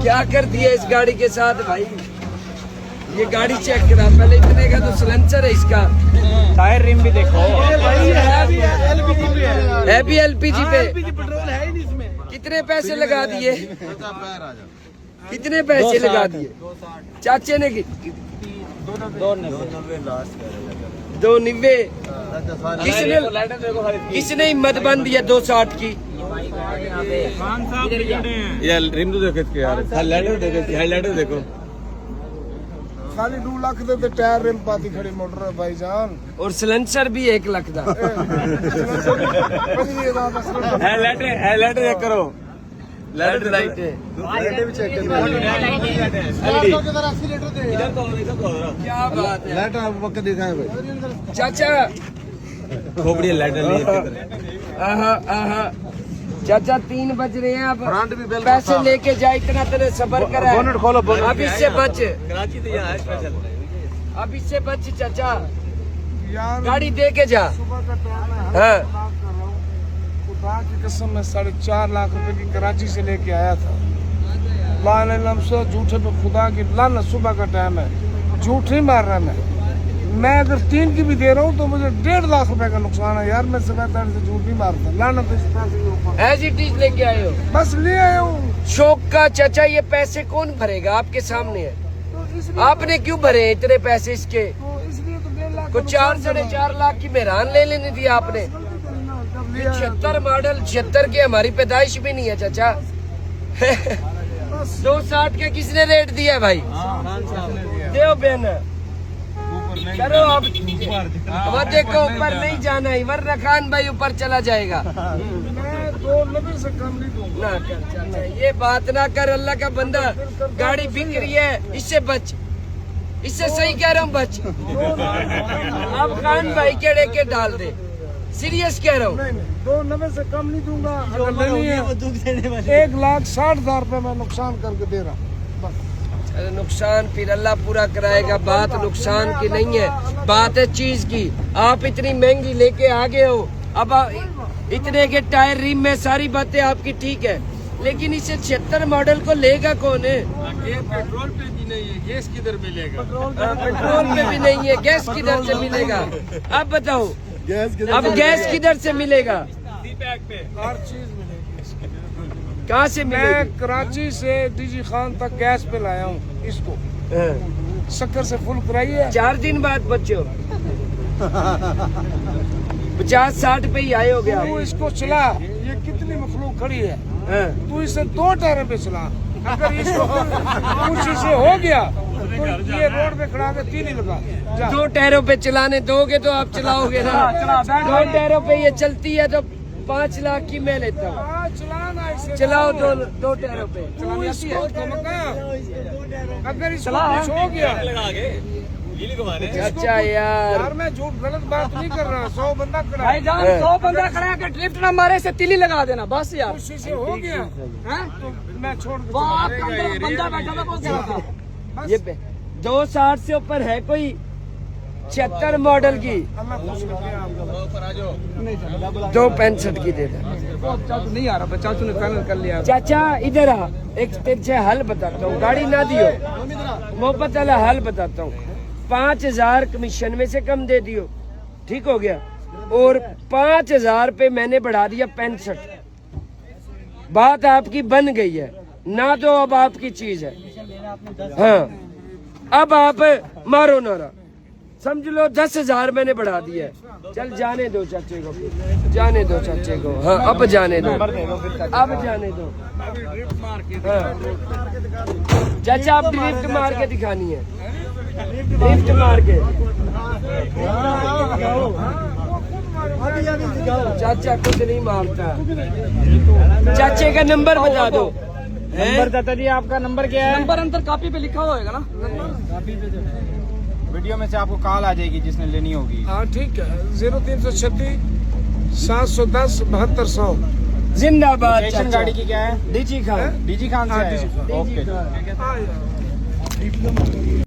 क्या कर दिया इस गाड़ी के साथ भाई। ये गाड़ी चेक करा पहले, इतने का तो सिलेंसर है इसका। टायर रिम भी देखो, है भी एलपीजी पे। पेट्रोल है ही नहीं इसमें। कितने पैसे लगा दिए, कितने पैसे लगा दिए चाचे ने? 290। किसने हिम्मत बंद दिया 260 की? ये रिम तो देखो इसके यार, हेडलाइट देखो। खाली 2 लाख दे टायर रिम पाती खड़ी मोटर है भाईजान। और सिलेंसर भी 1 लाख का। हेडलाइट चेक करो, लाइट है। क्या बात है, लाइट आपको पक्का दिखाए भाई। चाचा खोपड़ी लाइट चाचा 3 बज रहे हैं, अब पैसे लेके जा, इतना तेरे सबर करा है। बोनट खोलो, बोनट। अब इससे बच, कराची तो यहाँ है स्पेशल। अब इससे बच चाचा, यार गाड़ी दे के जा। सुबह का टाइम है, हाँ खुदा की कसम मैं 4.5 लाख रुपए की कराची से लेके आया था। से झूठे पे खुदा की लान, सुबह का टाइम है, झूठ ही मार रहा मैं अगर 3 की भी दे रहा हूँ तो मुझे 1.5 लाख रुपए का नुकसान है यार। मैं सुबह से झूठ नहीं मारता, लाना तो इस पैसे के ऊपर। एज इट इज लेके आए हो, बस ले आया हूँ। शौक का चाचा। ये पैसे कौन भरेगा? आपके सामने है। तो इसलिए आपने क्यों भरे इतने पैसे इसके? तो 1.5 लाख को 4 साढ़े 4 लाख की मेहरान ले लेने दी आपने। जब ले आया 76 मॉडल, 76 की हमारी पैदाइश भी नहीं है चाचा। 260 का किसने रेट दिया भाई? देव बहन करो अब। वो देखो ऊपर नहीं जाना है, वरना खान भाई ऊपर चला जाएगा। मैं 290 से कम नहीं दूंगा। ना कर चाचा, ये बात ना कर। अल्लाह का बंदा, गाड़ी बिक रही है, इससे बच, इससे सही कह रहा हूँ बच। अब खान भाई केड़े के डाल दे, सीरियस कह रहा हूँ। नहीं 290 से कम नहीं दूंगा। अगर लेनी है 1,60,000 रुपए मैं नुकसान करके दे रहा हूँ। अरे नुकसान फिर अल्लाह पूरा कराएगा। बात नुकसान की नहीं है, बात है चीज की। आप इतनी महंगी लेके आ गए हो, अब इतने के टायर रिम में सारी बातें आपकी ठीक है, लेकिन इसे 76 मॉडल को लेगा कौन है? पेट्रोल पे भी नहीं है, गैस किधर मिलेगा? पेट्रोल पे भी नहीं है, गैस किधर से मिलेगा? अब बताओ, अब गैस किधर से मिलेगा? हर चीज मिलेगी। कहाँ से मैं मिलेगी? कराची से डीजी खान तक गैस पे लाया हूँ इसको। शक्कर से फुल कराई है। 4 दिन बाद बच्चों 50-60 पे ही आए हो गया। तू इसको चला, ये कितनी मखलूक खड़ी है, तू इसे 2 टायरों पे चला। अगर इसको कुछ इसे हो गया तो ये रोड पे खड़ा के 3 ही लगा। 2 टायरों पे चलाने दोगे तो आप चलाओगे ना। 2 टायरों पे ये चलती है तो 5 लाख की मैं लेता हूँ। चलाना इसे, चलाओ 2 टायरों पे। तू इसको धमका, अगर इसको कुछ हो गया। अच्छा यार मैं झूठ गलत बात नहीं कर रहा। 100 बंदा खड़ा है, भाईजान 100 बंदा खड़ा है, ड्रिफ्ट ना मारे से तिली लगा देना बस यार। कुछ इसे हो गया तो मैं छोड़ के वो चला आपका अंदर बंदा बैठा था वो कह रहा था। ये 260 से ऊपर है कोई 76 मॉडल की? अल्लाह खुश रखे आपको। 265 की दे दे। चाचू नहीं आ रहा, चाचू ने फाइनल कर लिया। चाचा इधर आ, एक तेरे से हल बताता हूँ, गाड़ी ना दियो, मोहब्बत वाला हल बताता हूँ। 5,000 कमीशन में से कम दे दियो, ठीक हो गया। और 5,000 पे मैंने बढ़ा दिया 65। बात आपकी बन गई है ना, तो अब आपकी चीज है। हाँ अब आप मारो नारा, समझ लो 10,000 मैंने बढ़ा दिया है। चल जाने दो चाचे को, जाने दो चाचे को। हाँ अब जाने दो, अब जाने दो। हाँ चाचा आप ड्रिफ्ट मार के दिखानी है, ड्रिफ्ट मार के। चाचा कुछ नहीं मारता। चाचे का नंबर बता दो। नंबर बता दिए, आपका नंबर क्या है? नंबर अंदर कॉपी पे लिखा होगा ना, वीडियो में से आपको कॉल आ जाएगी जिसने लेनी होगी। हाँ ठीक है, 0336 710 7200। जिंदाबाद स्टेशन चाचा। गाड़ी की क्या है? डीजी खान। डीजी खान से हाँ, आए डीजी हो? खान। ओके। हाँ यार।